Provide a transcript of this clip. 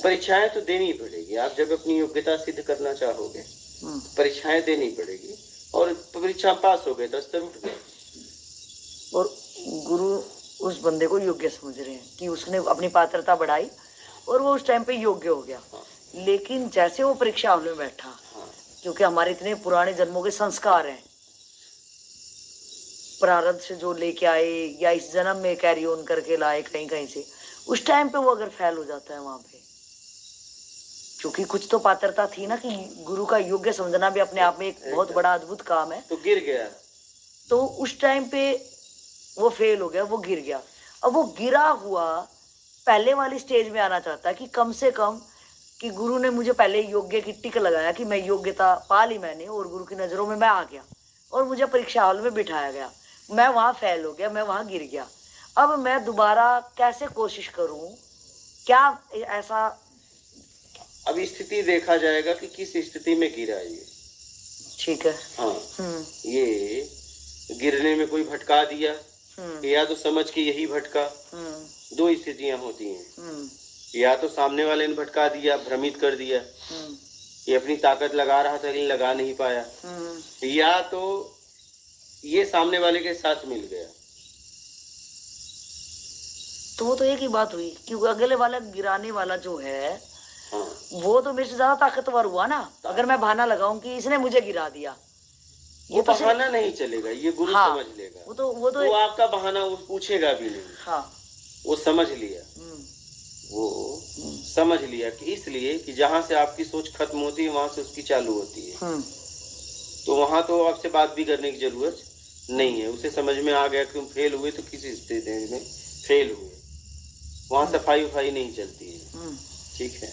परीक्षाएं तो देनी पड़ेगी। आप जब अपनी योग्यता सिद्ध करना चाहोगे परीक्षाएं देनी पड़ेगी, और परीक्षा पास हो गए तो स्तर उठ गए। और गुरु उस बंदे को योग्य समझ रहे हैं कि उसने अपनी पात्रता बढ़ाई और वो उस टाइम पे योग्य हो गया। लेकिन जैसे वो परीक्षा हॉल में बैठा, क्योंकि हमारे इतने पुराने जन्मों के संस्कार हैं, प्रारब्ध से जो लेके आए या इस जन्म में कैरी ऑन करके लाए कहीं कहीं से, उस टाइम पे वो अगर फेल हो जाता है वहां पे, क्योंकि कुछ तो पात्रता थी ना, कि गुरु का योग्य समझना भी अपने आप में एक बहुत बड़ा अद्भुत काम है। तो गिर गया, तो उस टाइम पे वो फेल हो गया, वो गिर गया। अब वो गिरा हुआ पहले वाली स्टेज में आना चाहता है कि कम से कम कि गुरु ने मुझे पहले योग्य की टिक लगाया कि मैं योग्यता पा ली मैंने, और गुरु की नजरों में मैं आ गया और मुझे परीक्षा हॉल में बिठाया गया, मैं वहां फेल हो गया, मैं वहां गिर गया। अब मैं दोबारा कैसे कोशिश करूं, क्या ऐसा? अब स्थिति देखा जाएगा कि किस स्थिति में गिरा ये। ठीक है। हाँ, ये गिरने में कोई भटका दिया, या तो समझ के यही भटका। दो स्थितियां होती हैं, या तो सामने वाले ने भटका दिया, भ्रमित कर दिया, ये अपनी ताकत लगा रहा था लेकिन लगा नहीं पाया, या तो ये सामने वाले के साथ मिल गया। तो वो तो एक ही बात हुई कि अगले वाला गिराने वाला जो है, वो तो मेरे से ज्यादा ताकतवर हुआ ना। अगर मैं बहाना लगाऊं कि इसने मुझे गिरा दिया, ये तो बहाना नहीं चलेगा, ये गुरु समझ लेगा। वो आपका बहाना वो पूछेगा भी नहीं। वो समझ लिया, वो समझ लिया कि इसलिए कि जहां से आपकी सोच खत्म होती है वहां से उसकी चालू होती है। तो वहां तो आपसे बात भी करने की जरूरत नहीं है। उसे समझ में आ गया कि तुम फेल हुए तो किसी स्थिति में फेल हुए, वहां सफाई नहीं चलती है। ठीक है।